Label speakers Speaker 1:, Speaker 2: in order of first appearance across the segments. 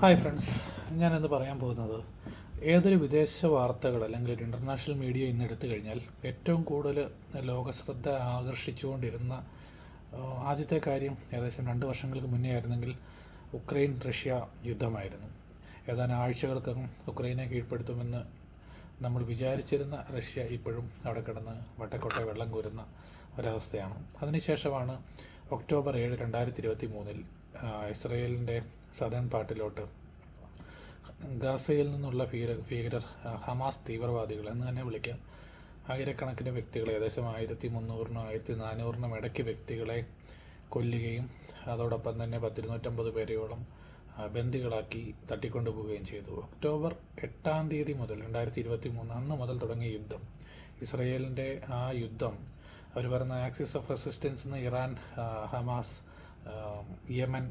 Speaker 1: Hi friends, ഞാനിന്ന് പറയാൻ പോകുന്നത് ഏതൊരു വിദേശ വാർത്തകൾ അല്ലെങ്കിൽ ഒരു ഇൻ്റർനാഷണൽ മീഡിയ ഇന്ന് എടുത്തു കഴിഞ്ഞാൽ ഏറ്റവും കൂടുതൽ ലോകശ്രദ്ധ ആകർഷിച്ചുകൊണ്ടിരുന്ന ആദ്യത്തെ കാര്യം ഏകദേശം 2 വർഷങ്ങൾക്ക് മുന്നേ ആയിരുന്നെങ്കിൽ ഉക്രൈൻ റഷ്യ യുദ്ധമായിരുന്നു. ഏതാനും ആഴ്ചകൾക്കകം ഉക്രൈനെ കീഴ്പ്പെടുത്തുമെന്ന് നമ്മൾ വിചാരിച്ചിരുന്ന റഷ്യ ഇപ്പോഴും അവിടെ കിടന്ന് വട്ടക്കൊട്ട വെള്ളം കോരുന്ന ഒരവസ്ഥയാണ്. അതിനുശേഷമാണ് ഒക്ടോബർ 7, 2023 ഇസ്രയേലിൻ്റെ സദേൺ പാർട്ടിലോട്ട് ഗാസയിൽ നിന്നുള്ള ഭീകരർ, ഹമാസ് തീവ്രവാദികൾ എന്ന് തന്നെ വിളിക്കാം, ആയിരക്കണക്കിന് വ്യക്തികളെ, ഏകദേശം 1300-നും 1400-നും ഇടയ്ക്ക് വ്യക്തികളെ കൊല്ലുകയും അതോടൊപ്പം തന്നെ 250 പേരെയോളം ബന്ദികളാക്കി തട്ടിക്കൊണ്ടുപോവുകയും ചെയ്തു. ഒക്ടോബർ 8 മുതൽ 2023 അന്ന് മുതൽ തുടങ്ങിയ യുദ്ധം, ഇസ്രയേലിൻ്റെ ആ യുദ്ധം, അവർ പറയുന്ന ആക്സിസ് ഓഫ് റെസിസ്റ്റൻസ് എന്ന് ഇറാൻ, ഹമാസ്, യമൻ,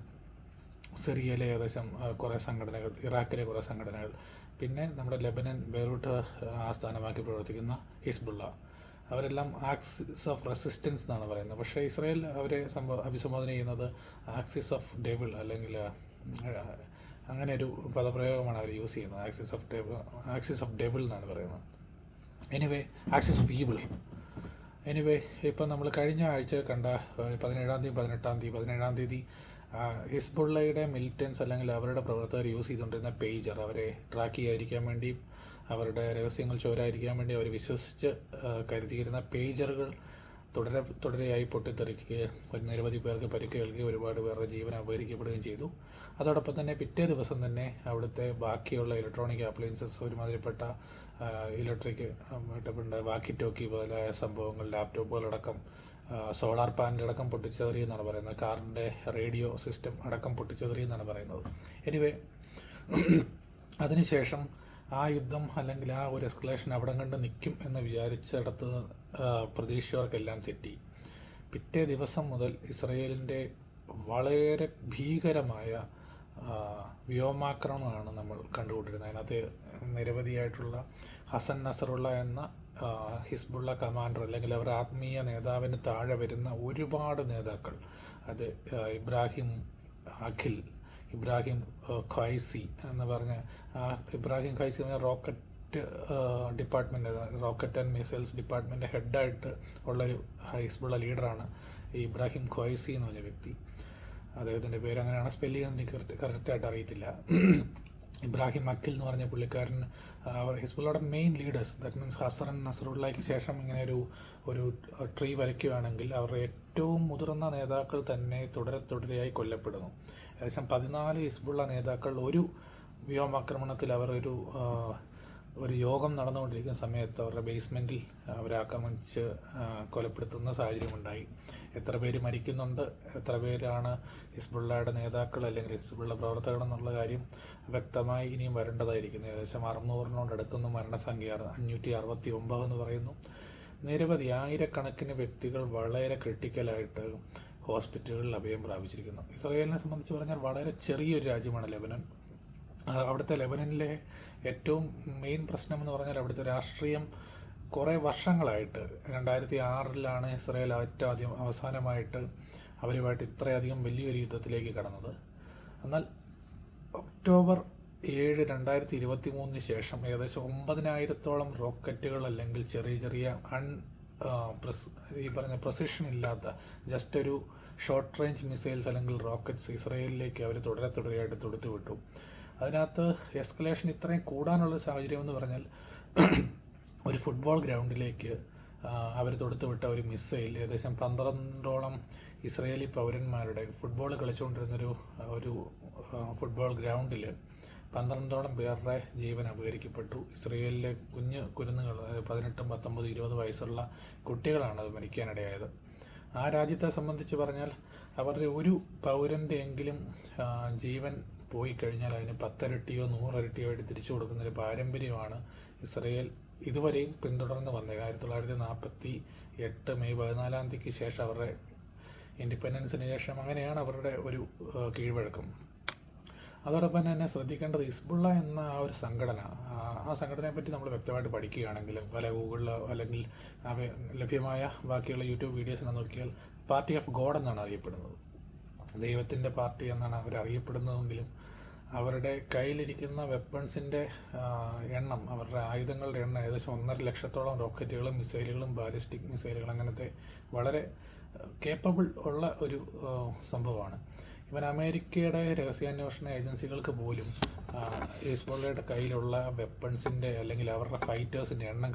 Speaker 1: സിറിയയിലെ ഏകദേശം കുറേ സംഘടനകൾ, ഇറാഖിലെ കുറേ സംഘടനകൾ, പിന്നെ നമ്മുടെ ലെബനൻ, ബെയ്റൂട്ട് ആസ്ഥാനമാക്കി പ്രവർത്തിക്കുന്ന ഹിസ്ബുള്ള, അവരെല്ലാം ആക്സിസ് ഓഫ് റെസിസ്റ്റൻസ് എന്നാണ് പറയുന്നത്. പക്ഷേ ഇസ്രായേൽ അവരെ അഭിസംബോധന ചെയ്യുന്നത് ആക്സിസ് ഓഫ് ഡെവിൾ, അല്ലെങ്കിൽ അങ്ങനെ ഒരു പദപ്രയോഗമാണ് അവർ യൂസ് ചെയ്യുന്നത്. ആക്സിസ് ഓഫ് ഡെവിൾ എന്നാണ് പറയുന്നത്. Anyway, axis of evil. Anyway, ഇപ്പം നമ്മൾ കഴിഞ്ഞ ആഴ്ച കണ്ട 17-ാം തീയതി ഹിസ്ബുള്ളയുടെ മിലിറ്റൻസ് അല്ലെങ്കിൽ അവരുടെ പ്രവർത്തകർ യൂസ് ചെയ്തുകൊണ്ടിരുന്ന പേജർ, അവരെ ട്രാക്ക് ചെയ്യാതിരിക്കാൻ വേണ്ടിയും അവരുടെ രഹസ്യങ്ങൾ ചോരാതിരിക്കാൻ വേണ്ടി അവർ വിശ്വസിച്ച് കരുതിയിരുന്ന പേജറുകൾ തുടരെയായി പൊട്ടിത്തെറിക്കുകയും നിരവധി പേർക്ക് പരിക്കേൽക്കുകയും ഒരുപാട് പേരുടെ ജീവൻ അപഹരിക്കപ്പെടുകയും ചെയ്തു. അതോടൊപ്പം തന്നെ പിറ്റേ ദിവസം തന്നെ അവിടുത്തെ ബാക്കിയുള്ള ഇലക്ട്രോണിക് അപ്ലയൻസസ്, ഒരുമാതിരിപ്പെട്ട ഇലക്ട്രിക് വാക്കി ടോക്കി പോലെയായ സംഭവങ്ങൾ, ലാപ്ടോപ്പുകളടക്കം, സോളാർ പാനലടക്കം പൊട്ടിച്ചെറിയെന്നാണ് പറയുന്നത്. കാറിൻ്റെ റേഡിയോ സിസ്റ്റം അടക്കം പൊട്ടിച്ചെറിയെന്നാണ് പറയുന്നത്. എനിവേ, അതിനുശേഷം ആ യുദ്ധം അല്ലെങ്കിൽ ആ ഒരു എസ്കലേഷൻ അവിടെ കണ്ട് നിൽക്കും എന്ന് വിചാരിച്ചിടത്ത് പ്രതീക്ഷവർക്കെല്ലാം തെറ്റി. പിറ്റേ ദിവസം മുതൽ ഇസ്രയേലിൻ്റെ വളരെ ഭീകരമായ വ്യോമാക്രമണമാണ് നമ്മൾ കണ്ടുകൊണ്ടിരുന്നത്. അതിനകത്ത് നിരവധിയായിട്ടുള്ള ഹസൻ നസറുള്ള എന്ന ഹിസ്ബുള്ള കമാൻഡർ, അല്ലെങ്കിൽ അവരുടെ ആത്മീയ നേതാവിന് താഴെ വരുന്ന ഒരുപാട് നേതാക്കൾ, അത് ഇബ്രാഹിം അഖിൽ, ഇബ്രാഹിം ഖൈസി എന്ന് പറഞ്ഞ Ibrahim Qubaisi rocket department, rocket and missiles department ഹെഡായിട്ട് ഉള്ളൊരു ഹിസ്ബുള്ള ലീഡറാണ് ഈ ഇബ്രാഹിം ഖൈസി എന്ന് പറഞ്ഞ വ്യക്തി. അദ്ദേഹത്തിൻ്റെ പേര് അങ്ങനെയാണ്, സ്പെല്ലിംഗ് എനിക്ക് കറക്റ്റായിട്ട് അറിയത്തില്ല. ഇബ്രാഹിം അഖിൽ എന്ന് പറഞ്ഞ പുള്ളിക്കാരൻ ഹിസ്ബുള്ളയുടെ main leaders, that means Hassan നസറുള്ളയ്ക്ക് ശേഷം ഇങ്ങനെ ഒരു ട്രീ വരയ്ക്കുകയാണെങ്കിൽ അവരുടെ ഏറ്റവും മുതിർന്ന നേതാക്കൾ തന്നെ തുടരെയായി കൊല്ലപ്പെടുന്നു. ഏകദേശം 14 ഹിസ്ബുള്ള നേതാക്കൾ ഒരു വ്യോമാക്രമണത്തിൽ അവർ ഒരു യോഗം നടന്നുകൊണ്ടിരിക്കുന്ന സമയത്ത് അവരുടെ ബേസ്മെൻറ്റിൽ അവരെ ആക്രമിച്ച് കൊലപ്പെടുത്തുന്ന സാഹചര്യമുണ്ടായി. എത്ര പേര് മരിക്കുന്നുണ്ട്, എത്ര പേരാണ് ഹിസ്ബുള്ളയുടെ നേതാക്കൾ അല്ലെങ്കിൽ ഹിസ്ബുള്ള പ്രവർത്തകർ എന്നുള്ള കാര്യം വ്യക്തമായി ഇനിയും വരേണ്ടതായിരിക്കുന്നു. ഏകദേശം 600-നോടടുക്കുന്ന മരണസംഖ്യ, 569 എന്ന് പറയുന്നു. നിരവധി ആയിരക്കണക്കിന് വ്യക്തികൾ വളരെ ക്രിട്ടിക്കലായിട്ട് ഹോസ്പിറ്റലുകളിൽ അഭയം പ്രാപിച്ചിരിക്കുന്നു. ഇസ്രായേലിനെ സംബന്ധിച്ച് പറഞ്ഞാൽ വളരെ ചെറിയൊരു രാജ്യമാണ് ലെബനൻ. അവിടുത്തെ ലെബനനിലെ ഏറ്റവും മെയിൻ പ്രശ്നമെന്ന് പറഞ്ഞാൽ അവിടുത്തെ രാഷ്ട്രീയം കുറേ വർഷങ്ങളായിട്ട്, 2006 ഇസ്രായേൽ ഏറ്റവും അവസാനമായിട്ട് അവരുമായിട്ട് ഇത്രയധികം വലിയൊരു യുദ്ധത്തിലേക്ക് കടന്നത്. എന്നാൽ ഒക്ടോബർ 7, 2023 ശേഷം ഏകദേശം 9000-ഓളം റോക്കറ്റുകൾ, അല്ലെങ്കിൽ ചെറിയ ഈ പറഞ്ഞ പ്രസിഷൻ ഇല്ലാത്ത ജസ്റ്റ് ഒരു ഷോർട്ട് റേഞ്ച് മിസൈൽസ് അല്ലെങ്കിൽ റോക്കറ്റ്സ് ഇസ്രായേലിലേക്ക് അവർ തുടരെയായിട്ട് തൊടുത്തുവിട്ടു. അതിനകത്ത് എസ്കലേഷൻ ഇത്രയും കൂടാനുള്ള സാഹചര്യം എന്ന് പറഞ്ഞാൽ, ഒരു ഫുട്ബോൾ ഗ്രൗണ്ടിലേക്ക് അവർ തൊടുത്തുവിട്ട ഒരു മിസൈൽ ഏകദേശം 12ഓളം ഇസ്രായേലി പൗരന്മാരുടെ, ഫുട്ബോൾ കളിച്ചുകൊണ്ടിരുന്നൊരു ഫുട്ബോൾ ഗ്രൗണ്ടിൽ 12ഓളം പേരുടെ ജീവൻ അപഹരിക്കപ്പെട്ടു. ഇസ്രായേലിലെ കുരുന്നുകൾ, അതായത് 18, 19, 20 വയസ്സുള്ള കുട്ടികളാണ് അത് മരിക്കാനിടയായത്. ആ രാജ്യത്തെ സംബന്ധിച്ച് പറഞ്ഞാൽ അവരുടെ ഒരു പൗരൻ്റെ എങ്കിലും ജീവൻ പോയി കഴിഞ്ഞാൽ അതിന് 10 ഇരട്ടിയോ 100 ഇരട്ടിയോ ആയിട്ട് തിരിച്ചു കൊടുക്കുന്നൊരു പാരമ്പര്യമാണ് ഇസ്രായേൽ ഇതുവരെയും പിന്തുടർന്ന് വന്നത്. 1948 മെയ് 14 ശേഷം, അവരുടെ ഇൻഡിപെൻഡൻസിന് ശേഷം അങ്ങനെയാണ് അവരുടെ ഒരു കീഴ്വഴക്കം. അതോടൊപ്പം തന്നെ ശ്രദ്ധിക്കേണ്ടത്, ഹിസ്ബുള്ള എന്ന ആ ഒരു സംഘടന, ആ സംഘടനയെ പറ്റി നമ്മൾ വ്യക്തമായിട്ട് പഠിക്കുകയാണെങ്കിൽ പല ഗൂഗിളിലോ അല്ലെങ്കിൽ ലഭ്യമായ ബാക്കിയുള്ള യൂട്യൂബ് വീഡിയോസിനെ നോക്കിയാൽ പാർട്ടി ഓഫ് ഗോഡ് എന്നാണ് അറിയപ്പെടുന്നത്. ദൈവത്തിൻ്റെ പാർട്ടി എന്നാണ് അവർ അറിയപ്പെടുന്നതെങ്കിലും അവരുടെ കയ്യിലിരിക്കുന്ന വെപ്പൺസിൻ്റെ എണ്ണം, അവരുടെ ആയുധങ്ങളുടെ എണ്ണം ഏകദേശം 1.5 ലക്ഷത്തോളം റോക്കറ്റുകളും മിസൈലുകളും ബാലിസ്റ്റിക് മിസൈലുകൾ, അങ്ങനത്തെ വളരെ കേപ്പബിൾ ഉള്ള ഒരു സംഭവമാണ്. ഇവൻ അമേരിക്കയുടെ രഹസ്യാന്വേഷണ ഏജൻസികൾക്ക് പോലും ഹിസ്ബുള്ളയുടെ കയ്യിലുള്ള വെപ്പൺസിൻ്റെ അല്ലെങ്കിൽ അവരുടെ ഫൈറ്റേഴ്സിൻ്റെ എണ്ണം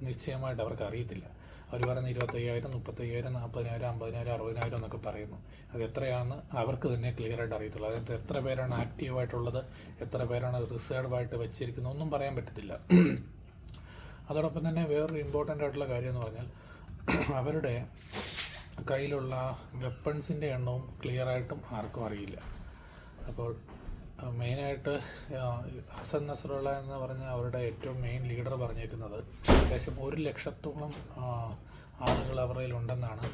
Speaker 1: നിശ്ചയമായിട്ട് അവർക്ക് അറിയത്തില്ല. അവർ പറയുന്ന 25,000, 35,000, 40,000, 50,000, 60,000 എന്നൊക്കെ പറയുന്നു. അത് എത്രയാണെന്ന് അവർക്ക് തന്നെ ക്ലിയറായിട്ട് അറിയത്തുള്ളൂ. അതായത് എത്ര പേരാണ് ആക്റ്റീവായിട്ടുള്ളത്, എത്ര പേരാണ് റിസർവായിട്ട് വെച്ചിരിക്കുന്നത്, ഒന്നും പറയാൻ പറ്റത്തില്ല. അതോടൊപ്പം തന്നെ വേറൊരു ഇമ്പോർട്ടൻ്റ് ആയിട്ടുള്ള കാര്യം എന്ന് പറഞ്ഞാൽ അവരുടെ കയ്യിലുള്ള വെപ്പൺസിൻ്റെ എണ്ണവും ക്ലിയറായിട്ടും ആർക്കും അറിയില്ല. അപ്പോൾ മെയിനായിട്ട് ഹസൻ നസ്രുള്ള എന്ന് പറഞ്ഞ അവരുടെ ഏറ്റവും മെയിൻ ലീഡർ പറഞ്ഞേക്കുന്നത് ഏകദേശം 1 ലക്ഷത്തോളം ആളുകൾ അവരുടെ ഉണ്ടെന്നാണ്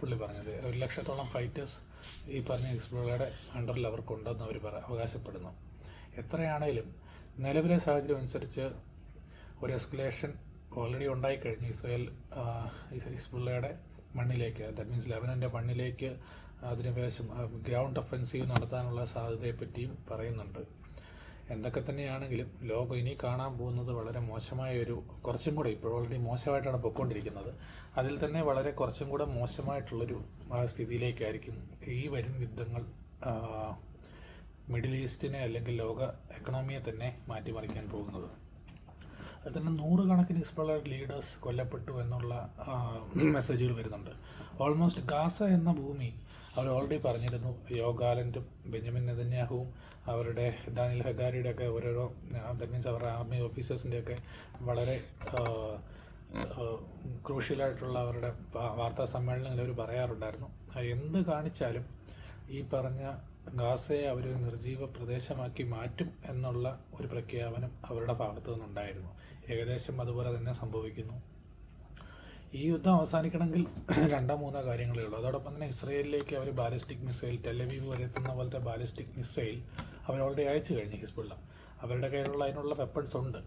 Speaker 1: പുള്ളി പറഞ്ഞത്. 1 ലക്ഷത്തോളം ഫൈറ്റേഴ്സ് ഈ പറഞ്ഞ ഹിസ്ബുള്ളയുടെ അണ്ടറിൽ അവർക്കുണ്ടെന്ന് അവർ അവകാശപ്പെടുന്നു. എത്രയാണേലും നിലവിലെ സാഹചര്യം അനുസരിച്ച് ഒരു എസ്കലേഷൻ ഓൾറെഡി ഉണ്ടായിക്കഴിഞ്ഞു. ഇസ്രായേൽ ഹിസ്ബുള്ളയുടെ മണ്ണിലേക്ക്, ദാറ്റ് മീൻസ് ലെബനൻ്റെ മണ്ണിലേക്ക് അധിനിവേശം ഗ്രൗണ്ട് ഒഫൻസീവ് നടത്താനുള്ള സാധ്യതയെപ്പറ്റിയും പറയുന്നുണ്ട്. എന്തൊക്കെ തന്നെയാണെങ്കിലും ലോകം ഇനി കാണാൻ പോകുന്നത് വളരെ മോശമായൊരു, കുറച്ചും കൂടെ ഇപ്പോൾ ഓൾറെഡി മോശമായിട്ടാണ് പൊയ്ക്കൊണ്ടിരിക്കുന്നത്, അതിൽ തന്നെ വളരെ കുറച്ചും കൂടെ മോശമായിട്ടുള്ളൊരു സ്ഥിതിയിലേക്കായിരിക്കും ഈ വരും യുദ്ധങ്ങൾ മിഡിൽ ഈസ്റ്റിനെ അല്ലെങ്കിൽ ലോക എക്കണോമിയെ തന്നെ മാറ്റിമറിക്കാൻ പോകുന്നത്. അതിൽ തന്നെ 100 കണക്കിന് ഹിസ്ബുള്ളയുടെ ലീഡേഴ്സ് കൊല്ലപ്പെട്ടു എന്നുള്ള മെസ്സേജുകൾ വരുന്നുണ്ട്. ഓൾമോസ്റ്റ് ഗാസ എന്ന ഭൂമി അവർ ഓൾറെഡി പറഞ്ഞിരുന്നു. യോവ് ഗാലൻറ്റും ബെഞ്ചമിൻ നെതന്യാഹുവും അവരുടെ ഡാനിയൽ ഹഗാരിയുടെ ഒക്കെ ഓരോരോ, ദാറ്റ് മീൻസ് അവരുടെ ആർമി ഓഫീസേഴ്സിൻ്റെയൊക്കെ വളരെ ക്രൂഷ്യലായിട്ടുള്ള അവരുടെ വാർത്താ സമ്മേളനങ്ങളിൽ അവർ പറയാറുണ്ടായിരുന്നു, എന്ത് കാണിച്ചാലും ഈ പറഞ്ഞ ഗാസയെ അവർ നിർജീവ പ്രദേശമാക്കി മാറ്റും എന്നുള്ള ഒരു പ്രഖ്യാപനം അവരുടെ ഭാഗത്തു നിന്നുണ്ടായിരുന്നു. ഏകദേശം അതുപോലെ തന്നെ സംഭവിക്കുന്നു. ഈ യുദ്ധം അവസാനിക്കണമെങ്കിൽ 2-3 കാര്യങ്ങളേ ഉള്ളൂ. അതോടൊപ്പം തന്നെ ഇസ്രയേലിലേക്ക് അവർ ബാലിസ്റ്റിക് മിസൈൽ, ടെലവീവ് വരെ എത്തുന്ന പോലത്തെ ബാലിസ്റ്റിക് മിസൈൽ അവർ ഓൾറെഡി അയച്ചു കഴിഞ്ഞു ഹിസ്ബുള്ള. അവരുടെ കയ്യിലുള്ള അതിനുള്ള വെപ്പൺസ് ഉണ്ട്.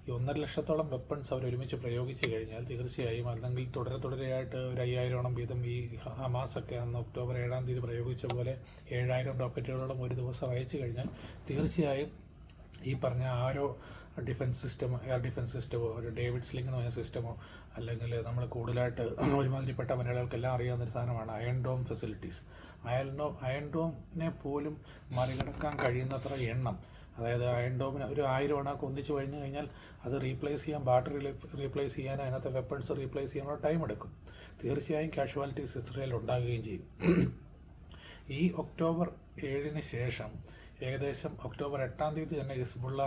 Speaker 1: ഈ 1.5 ലക്ഷത്തോളം വെപ്പൺസ് അവർ ഒരുമിച്ച് പ്രയോഗിച്ച് കഴിഞ്ഞാൽ തീർച്ചയായും, അല്ലെങ്കിൽ തുടരെയായിട്ട് ഒരു 5,000 വീതം ഈ ഹമാസൊക്കെ അന്ന് ഒക്ടോബർ 7-ാം തീയതി പ്രയോഗിച്ച പോലെ 7,000 റോക്കറ്റുകളോളം ഒരു ദിവസം അയച്ചു കഴിഞ്ഞാൽ തീർച്ചയായും ഈ പറഞ്ഞ ആരോ ഡിഫൻസ് സിസ്റ്റമോ, എയർ ഡിഫൻസ് സിസ്റ്റമോ, ഒരു ഡേവിഡ് സ്ലിംഗ് എന്ന് പറഞ്ഞ സിസ്റ്റമോ, അല്ലെങ്കിൽ നമ്മൾ കൂടുതലായിട്ട് ഒരുമാതിരിപ്പെട്ട മലയാളികൾക്കെല്ലാം അറിയാവുന്നൊരു സാധനമാണ് അയൺ ഡോം ഫെസിലിറ്റീസ്. അയൺ ഡോമിനെ പോലും മറികടക്കാൻ കഴിയുന്നത്ര എണ്ണം, അതായത് അയൺ ഡോമിന് ഒരു 1000 എണ്ണമൊക്കെ ഒന്നിച്ച് കഴിഞ്ഞു കഴിഞ്ഞാൽ അത് റീപ്ലേസ് ചെയ്യാൻ, ബാറ്ററി റീപ്ലേസ് ചെയ്യാൻ, അതിനകത്തെ വെപ്പൺസ് റീപ്ലേസ് ചെയ്യാനുള്ള ടൈം എടുക്കും. തീർച്ചയായും കാഷ്വാലിറ്റീസ് ഇസ്രയേൽ ഉണ്ടാകുകയും ചെയ്യും. ഈ ഒക്ടോബർ 7-ന് ശേഷം ഏകദേശം ഒക്ടോബർ 8-ാം തീയതി തന്നെ ഹിസ്ബുള്ള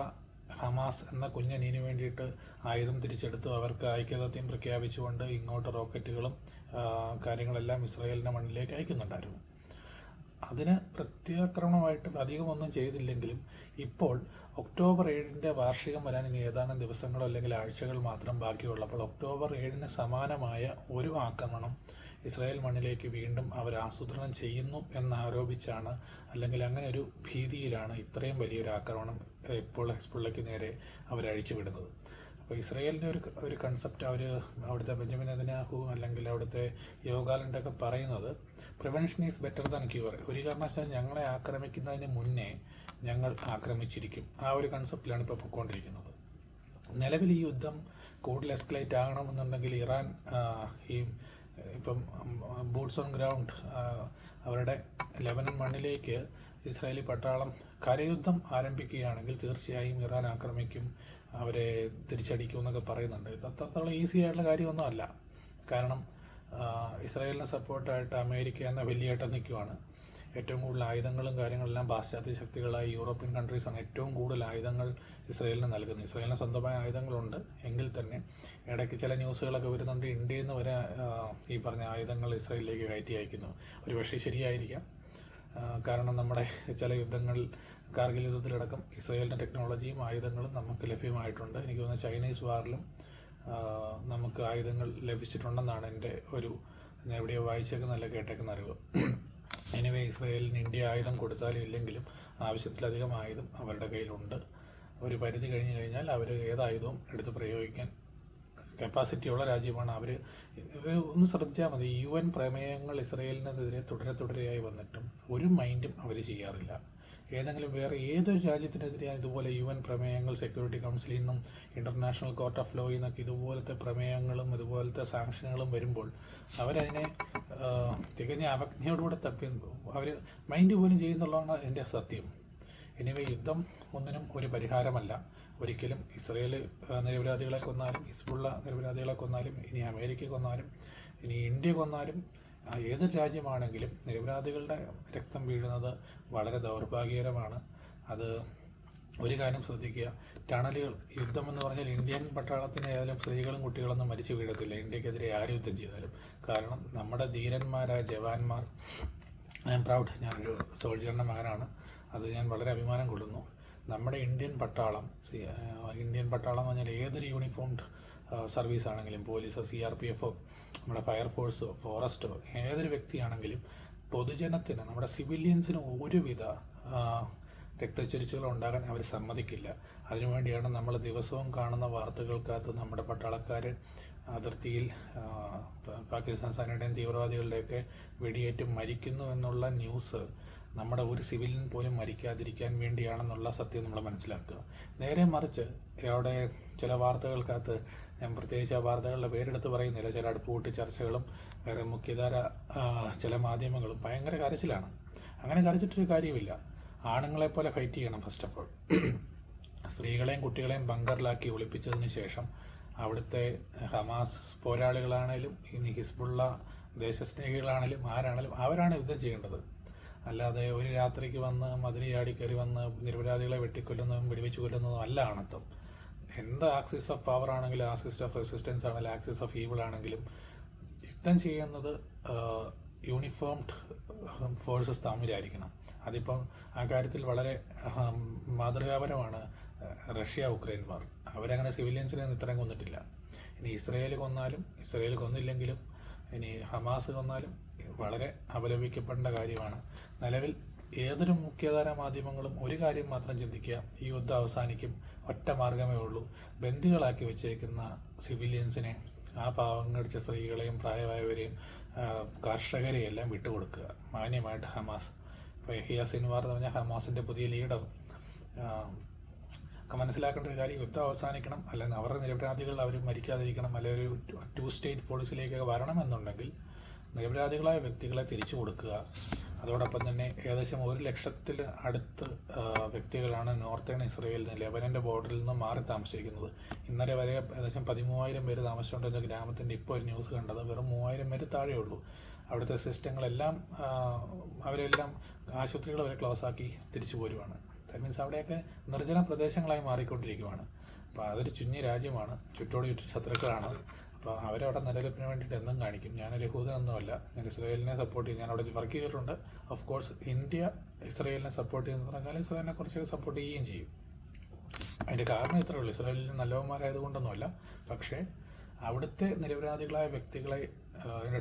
Speaker 1: ഹമാസ് എന്ന കുഞ്ഞനീന് വേണ്ടിയിട്ട് ആയുധം തിരിച്ചെടുത്തു. അവർക്ക് ഐക്യദാർഢ്യം പ്രഖ്യാപിച്ചുകൊണ്ട് ഇങ്ങോട്ട് റോക്കറ്റുകളും കാര്യങ്ങളെല്ലാം ഇസ്രായേലിൻ്റെ മണ്ണിലേക്ക് അയക്കുന്നുണ്ടായിരുന്നു. അതിന് പ്രത്യാക്രമണമായിട്ട് അധികമൊന്നും ചെയ്തില്ലെങ്കിലും ഇപ്പോൾ ഒക്ടോബർ 7-ൻ്റെ വാർഷികം വരാൻ ഇനി ഏതാനും ദിവസങ്ങളോ അല്ലെങ്കിൽ ആഴ്ചകൾ മാത്രം ബാക്കിയുള്ളപ്പോൾ ഒക്ടോബർ 7-ന് സമാനമായ ഒരു ആക്രമണം ഇസ്രായേൽ മണ്ണിലേക്ക് വീണ്ടും അവർ ആസൂത്രണം ചെയ്യുന്നു എന്നാരോപിച്ചാണ്, അല്ലെങ്കിൽ അങ്ങനെ ഒരു ഭീതിയിലാണ് ഇത്രയും വലിയൊരു ആക്രമണം ഇപ്പോൾ ഹിസ്ബുള്ളയ്ക്ക് നേരെ അവരഴിച്ചു വിടുന്നത്. അപ്പോൾ ഇസ്രായേലിൻ്റെ ഒരു കൺസെപ്റ്റ് അവിടുത്തെ ബെഞ്ചമിൻ നെതന്യാഹു അല്ലെങ്കിൽ അവിടുത്തെ യോവ് ഗാലൻ്റൊക്കെ പറയുന്നത് prevention is better than cure. ഒരു കാരണവശാലും ഞങ്ങളെ ആക്രമിക്കുന്നതിന് മുന്നേ ഞങ്ങൾ ആക്രമിച്ചിരിക്കും. ആ ഒരു കൺസെപ്റ്റിലാണ് ഇപ്പോൾ പൊയ്ക്കൊണ്ടിരിക്കുന്നത്. നിലവിൽ ഈ യുദ്ധം കൂടുതൽ എസ്കലേറ്റ് ആകണമെന്നുണ്ടെങ്കിൽ ഇറാൻ ഇപ്പം ബൂട്ട്സ് ഓൺ ഗ്രൗണ്ട് അവരുടെ ലെബനൻ മണ്ണിലേക്ക് ഇസ്രായേലി പട്ടാളം കരയുദ്ധം ആരംഭിക്കുകയാണെങ്കിൽ തീർച്ചയായും ഇറാൻ ആക്രമിക്കും, അവരെ തിരിച്ചടിക്കും എന്നൊക്കെ പറയുന്നുണ്ട്. ഇത് അത്രത്തോളം ഈസി ആയിട്ടുള്ള കാര്യമൊന്നും അല്ല. കാരണം ഇസ്രായേലിന് സപ്പോർട്ടായിട്ട് അമേരിക്ക എന്ന വലിയേട്ടൻ നിൽക്കുവാണ്. ഏറ്റവും കൂടുതൽ ആയുധങ്ങളും കാര്യങ്ങളെല്ലാം പാശ്ചാത്യ ശക്തികളായ യൂറോപ്യൻ കൺട്രീസാണ് ഏറ്റവും കൂടുതൽ ആയുധങ്ങൾ ഇസ്രായേലിന് നൽകുന്നത്. ഇസ്രായേലിന് സ്വന്തമായ ആയുധങ്ങളുണ്ട് എങ്കിൽ തന്നെ ഇടയ്ക്ക് ചില ന്യൂസുകളൊക്കെ വരുന്നുണ്ട്, ഇന്ത്യയിൽ നിന്ന് വരെ ഈ പറഞ്ഞ ആയുധങ്ങൾ ഇസ്രായേലിലേക്ക് കയറ്റി അയക്കുന്നു. ഒരു പക്ഷേ ശരിയായിരിക്കാം. കാരണം നമ്മുടെ ചില യുദ്ധങ്ങളിൽ, കാർഗിൽ യുദ്ധത്തിലടക്കം ഇസ്രായേലിൻ്റെ ടെക്നോളജിയും ആയുധങ്ങളും നമുക്ക് ലഭ്യമായിട്ടുണ്ട്. എനിക്ക് തോന്നുന്നു ചൈനീസ് വാറിലും നമുക്ക് ആയുധങ്ങൾ ലഭിച്ചിട്ടുണ്ടെന്നാണ് എൻ്റെ ഞാൻ എവിടെയോ വായിച്ചേക്കുന്നല്ല കേട്ടേക്കുന്ന അറിവ്. എനിവേ, ഇസ്രായേലിന് ഇന്ത്യ ആയുധം കൊടുത്താലും ഇല്ലെങ്കിലും ആവശ്യത്തിലധികം ആയുധം അവരുടെ കയ്യിലുണ്ട്. ഒരു പരിധി കഴിഞ്ഞ് കഴിഞ്ഞാൽ അവർ ഏതായുധവും എടുത്ത് പ്രയോഗിക്കാൻ കപ്പാസിറ്റിയുള്ള രാജ്യമാണ്. അവർ ഒന്ന് ശ്രദ്ധിച്ചാൽ മതി, UN പ്രമേയങ്ങൾ ഇസ്രായേലിനെതിരെ തുടരെയായി വന്നിട്ടും ഒരു മൈൻഡും അവർ ചെയ്യാറില്ല. ഏതെങ്കിലും വേറെ ഏതൊരു രാജ്യത്തിനെതിരെ ഇതുപോലെ UN പ്രമേയങ്ങൾ സെക്യൂരിറ്റി കൗൺസിലിൽ നിന്നും ഇൻ്റർനാഷണൽ കോർട്ട് ഓഫ് ലോയിൽ നിന്നൊക്കെ ഇതുപോലത്തെ പ്രമേയങ്ങളും ഇതുപോലത്തെ സാങ്ഷനുകളും വരുമ്പോൾ അവരതിനെ തികഞ്ഞ അവജ്ഞയോടുകൂടെ അവർ മൈൻഡ് പോലും ചെയ്യുന്നുള്ളതാണ് എൻ്റെ സത്യം. എനിവേ, യുദ്ധം ഒന്നിനും ഒരു പരിഹാരമല്ല. ഒരിക്കലും ഇസ്രയേൽ നിരപരാധികളെ കൊന്നാലും, ഹിസ്ബുള്ള നിരപരാധികളെ കൊന്നാലും, ഇനി അമേരിക്ക കൊന്നാലും, ഇനി ഇന്ത്യ കൊന്നാലും, ഏതൊരു രാജ്യമാണെങ്കിലും നിരപരാധികളുടെ രക്തം വീഴുന്നത് വളരെ ദൗർഭാഗ്യകരമാണ്. അത് ഒരു കാര്യം ശ്രദ്ധിക്കുക, ടണലുകൾ, യുദ്ധമെന്ന് പറഞ്ഞാൽ ഇന്ത്യൻ പട്ടാളത്തിനായാലും സ്ത്രീകളും കുട്ടികളൊന്നും മരിച്ചു വീഴത്തില്ല ഇന്ത്യക്കെതിരെ ആര് യുദ്ധം ചെയ്താലും. കാരണം നമ്മുടെ ധീരന്മാരായ ജവാന്മാർ, ഐ ആം പ്രൗഡ്, ഞാനൊരു സോൾജറിൻ്റെ മകനാണ്, അത് ഞാൻ വളരെ അഭിമാനം കൊള്ളുന്നു. നമ്മുടെ ഇന്ത്യൻ പട്ടാളം എന്ന് പറഞ്ഞാൽ ഏതൊരു യൂണിഫോംഡ് സർവീസ് ആണെങ്കിലും, പോലീസോ CRPF നമ്മുടെ ഫയർഫോഴ്സോ ഫോറസ്റ്റോ ഏതൊരു വ്യക്തിയാണെങ്കിലും പൊതുജനത്തിന്, നമ്മുടെ സിവിലിയൻസിന് ഒരുവിധ രക്തച്ചൊരിച്ചിലുകൾ ഉണ്ടാകാൻ അവർ സമ്മതിക്കില്ല. അതിനുവേണ്ടിയാണ് നമ്മൾ ദിവസവും കാണുന്ന വാർത്തകൾക്കകത്ത് നമ്മുടെ പട്ടാളക്കാർ അതിർത്തിയിൽ പാകിസ്ഥാൻ സൈന്യയുടെയും തീവ്രവാദികളുടെയൊക്കെ വെടിയേറ്റ് മരിക്കുന്നു എന്നുള്ള ന്യൂസ് നമ്മുടെ ഒരു സിവിലിയൻ പോലും മരിക്കാതിരിക്കാൻ വേണ്ടിയാണെന്നുള്ള സത്യം നമ്മൾ മനസ്സിലാക്കുക. നേരെ മറിച്ച് അവിടെ ചില വാർത്തകൾക്കകത്ത്, ഞാൻ പ്രത്യേകിച്ച് ആ വാർത്തകളുടെ പേരെടുത്ത് പറയുന്നില്ല, ചില അടുപ്പുകൂട്ടി ചർച്ചകളും വേറെ മുഖ്യധാര ചില മാധ്യമങ്ങളും ഭയങ്കര കരച്ചിലാണ്. അങ്ങനെ കരച്ചിട്ടൊരു കാര്യമില്ല. ആണുങ്ങളെപ്പോലെ ഫൈറ്റ് ചെയ്യണം. ഫസ്റ്റ് ഓഫ് ഓൾ സ്ത്രീകളെയും കുട്ടികളെയും ബങ്കറിലാക്കി ഒളിപ്പിച്ചതിന് ശേഷം അവിടുത്തെ ഹമാസ് പോരാളികളാണേലും ഇനി ഹിസ്ബുള്ള ദേശസ്നേഹികളാണേലും ആരാണേലും അവരാണ് യുദ്ധം ചെയ്യേണ്ടത്. അല്ലാതെ ഒരു രാത്രിക്ക് വന്ന് മതിൽ ചാടി കയറി വന്ന് നിരപരാധികളെ വെട്ടിക്കൊല്ലുന്നതും വെടിവെച്ച് കൊല്ലുന്നതും അല്ല ആണത്തം. എന്ത് ആക്സിസ് ഓഫ് പവർ ആണെങ്കിലും, ആക്സിസ് ഓഫ് റെസിസ്റ്റൻസ് ആണെങ്കിലും, ആക്സിസ് ഓഫ് ഈവിൾ ആണെങ്കിലും യുദ്ധം ചെയ്യുന്നത് യൂണിഫോംഡ് ഫോഴ്സസ് തമ്മിലായിരിക്കണം. അതിപ്പം ആ കാര്യത്തിൽ വളരെ മാതൃകാപരമാണ് റഷ്യ-ഉക്രൈൻ വാർ. അവരങ്ങനെ സിവിലിയൻസിനെ ഇത്രയും കൊന്നിട്ടില്ല. ഇനി ഇസ്രയേൽ കൊന്നാലും, ഇസ്രയേൽ കൊന്നില്ലെങ്കിലും, ഇനി ഹമാസ് കൊന്നാലും വളരെ അപലപിക്കപ്പെടേണ്ട കാര്യമാണ്. നിലവിൽ ഏതൊരു മുഖ്യധാര മാധ്യമങ്ങളും ഒരു കാര്യം മാത്രം ചിന്തിക്കുക, ഈ യുദ്ധം അവസാനിക്കും, ഒറ്റ മാർഗമേ ഉള്ളൂ, ബന്ദികളാക്കി വെച്ചേക്കുന്ന സിവിലിയൻസിനെ, ആ പാവം കടിച്ച സ്ത്രീകളെയും പ്രായമായവരെയും കർഷകരെയും എല്ലാം വിട്ടുകൊടുക്കുക മാന്യമായിട്ട്. ഹമാസ്, ഇപ്പോൾ യഹിയ സിൻവാർ എന്ന് പറഞ്ഞാൽ ഹമാസിൻ്റെ പുതിയ ലീഡർ, മനസ്സിലാക്കേണ്ട ഒരു കാര്യം, യുദ്ധം അവസാനിക്കണം, അല്ലെങ്കിൽ അവരുടെ നിരപരാധികൾ അവർ മരിക്കാതിരിക്കണം, അല്ലെങ്കിൽ ഒരു 2 സ്റ്റേറ്റ് പോളിസിയിലേക്ക് വരണമെന്നുണ്ടെങ്കിൽ നിരപരാധികളായ വ്യക്തികളെ തിരിച്ചു കൊടുക്കുക. അതോടൊപ്പം തന്നെ ഏകദേശം 1 ലക്ഷത്തിൽ അടുത്ത് വ്യക്തികളാണ് നോർത്തേൺ ഇസ്രയേലിൽ നിന്ന്, ലെബനൻ്റെ ബോർഡറിൽ നിന്ന് മാറി താമസിക്കുന്നത്. ഇന്നലെ വരെ ഏകദേശം 13,000 പേര് താമസിച്ചുകൊണ്ടിരുന്ന ഗ്രാമത്തിൻ്റെ ഇപ്പോൾ ഒരു ന്യൂസ് കണ്ടത് വെറും 3,000 പേര് താഴെയുള്ളൂ. അവിടുത്തെ സിസ്റ്റങ്ങളെല്ലാം അവരെല്ലാം ആശുപത്രികൾ വരെ ക്ലോസ് ആക്കി തിരിച്ചു പോരുവാണ്. ദാറ്റ് മീൻസ് അവിടെയൊക്കെ നിർജ്ജന പ്രദേശങ്ങളായി മാറിക്കൊണ്ടിരിക്കുകയാണ്. അപ്പോൾ അതൊരു ചുഞ്ഞി രാജ്യമാണ്, ചുറ്റോട് ചുറ്റും ശത്രുക്കളാണ്. അപ്പോൾ അവരവിടെ നിലനിൽപ്പിന് വേണ്ടിയിട്ട് എന്നും കാണിക്കും. ഞാനൊരു യഹൂദനൊന്നുമല്ല, ഞാൻ ഇസ്രയേലിനെ സപ്പോർട്ട് ചെയ്യും, ഞാൻ അവിടെ വർക്ക് ചെയ്തിട്ടുണ്ട്. ഓഫ് കോഴ്സ് ഇന്ത്യ ഇസ്രയേലിനെ സപ്പോർട്ട് ചെയ്യുന്ന പറഞ്ഞാൽ ഇസ്രയേലിനെ കുറച്ചൊക്കെ സപ്പോർട്ട് ചെയ്യുകയും ചെയ്യും. അതിൻ്റെ കാരണം ഇത്രയേ ഉള്ളൂ, ഇസ്രയേലിൽ നല്ലവന്മാരായതുകൊണ്ടൊന്നുമല്ല. പക്ഷേ അവിടുത്തെ നിരപരാധികളായ വ്യക്തികളെ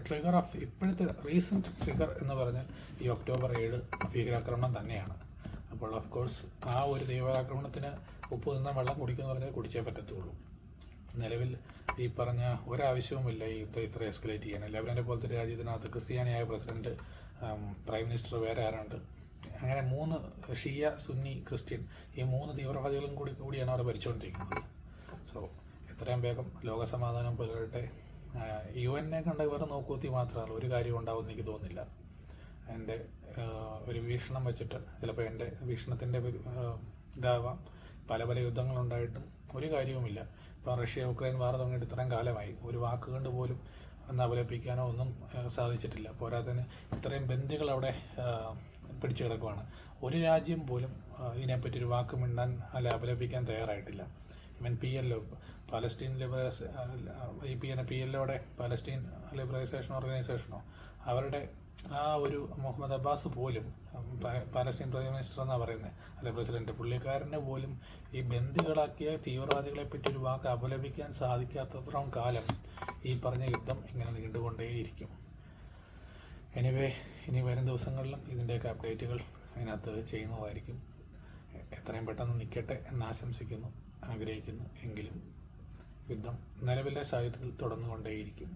Speaker 1: ട്രിഗർ ഓഫ് ഇപ്പോഴത്തെ റീസെൻറ്റ് ട്രിഗർ എന്ന് പറഞ്ഞാൽ ഈ ഒക്ടോബർ 7 ഭീകരാക്രമണം തന്നെയാണ്. അപ്പോൾ ഓഫ് കോഴ്സ് ആ ഒരു ഭീകരാക്രമണത്തിന് ഉപ്പ് നിന്ന വെള്ളം കുടിക്കുമെന്ന് പറഞ്ഞാൽ കുടിച്ചേ പറ്റത്തുള്ളൂ. നിലവിൽ ഈ പറഞ്ഞ ഒരാവശ്യവുമില്ല ഈ യുദ്ധം ഇത്ര എസ്കലേറ്റ് ചെയ്യാൻ. ലെബനനെ പോലത്തെ രാജ്യത്തിനകത്ത് ക്രിസ്ത്യാനിയായ പ്രസിഡന്റ്, പ്രൈം മിനിസ്റ്റർ, വേറെ ആരുണ്ട്, അങ്ങനെ 3 ഷിയ, സുന്നി, ക്രിസ്ത്യൻ, ഈ 3 തീവ്രവാദികളും കൂടിയാണ് അവിടെ ഭരിച്ചുകൊണ്ടിരിക്കുന്നത്. സോ എത്രയും വേഗം ലോകസമാധാനം പുലരട്ടെ. UN-നെ കണ്ട ഇവർ നോക്കൂത്തി മാത്രമല്ല, ഒരു കാര്യം ഉണ്ടാവുമെന്ന് എനിക്ക് തോന്നുന്നില്ല. എൻ്റെ ഒരു വീക്ഷണം വെച്ചിട്ട്, ചിലപ്പോൾ എൻ്റെ വീക്ഷണത്തിൻ്റെ ഇതാവാം, പല യുദ്ധങ്ങളുണ്ടായിട്ടും ഒരു കാര്യവുമില്ല. ഇപ്പോൾ റഷ്യ-ഉക്രൈൻ വാർ തുടങ്ങിയിട്ട് ഇത്രയും കാലമായി, ഒരു വാക്കുകൊണ്ട് പോലും ഒന്ന് അപലപിക്കാനോ ഒന്നും സാധിച്ചിട്ടില്ല. പോരാത്തതിന് ഇത്രയും ബന്ദികൾ അവിടെ പിടിച്ചു കിടക്കുവാണ്. ഒരു രാജ്യം പോലും ഇതിനെപ്പറ്റി ഒരു വാക്ക് മിണ്ടാൻ അല്ല അപലപിക്കാൻ തയ്യാറായിട്ടില്ല. ഇവൻ PLO, പാലസ്റ്റീൻ PLOയുടെ പാലസ്റ്റീൻ ലിബറൈസേഷൻ ഓർഗനൈസേഷനോ, അവരുടെ ആ ഒരു മുഹമ്മദ് അബ്ബാസ് പോലും, പാലസ്റ്റീൻ പ്രൈം മിനിസ്റ്റർ എന്നാണ് പറയുന്നത്, അല്ലെ പ്രസിഡന്റ്, പുള്ളിക്കാരന് പോലും ഈ ബന്ദികളാക്കിയ തീവ്രവാദികളെ പറ്റി ഒരു വാക്ക് അപലപിക്കാൻ സാധിക്കാത്തത്രയും കാലം ഈ പറഞ്ഞ യുദ്ധം ഇങ്ങനെ നീണ്ടുകൊണ്ടേയിരിക്കും. എനിവേ, ഇനി വരും ദിവസങ്ങളിലും ഇതിൻ്റെയൊക്കെ അപ്ഡേറ്റുകൾ അതിനകത്ത് ചെയ്യുന്നതായിരിക്കും. എത്രയും പെട്ടെന്ന് നിൽക്കട്ടെ എന്ന് ആശംസിക്കുന്നു, ആഗ്രഹിക്കുന്നു. എങ്കിലും യുദ്ധം നിലവിലെ സാഹചര്യത്തിൽ തുടർന്നുകൊണ്ടേയിരിക്കും.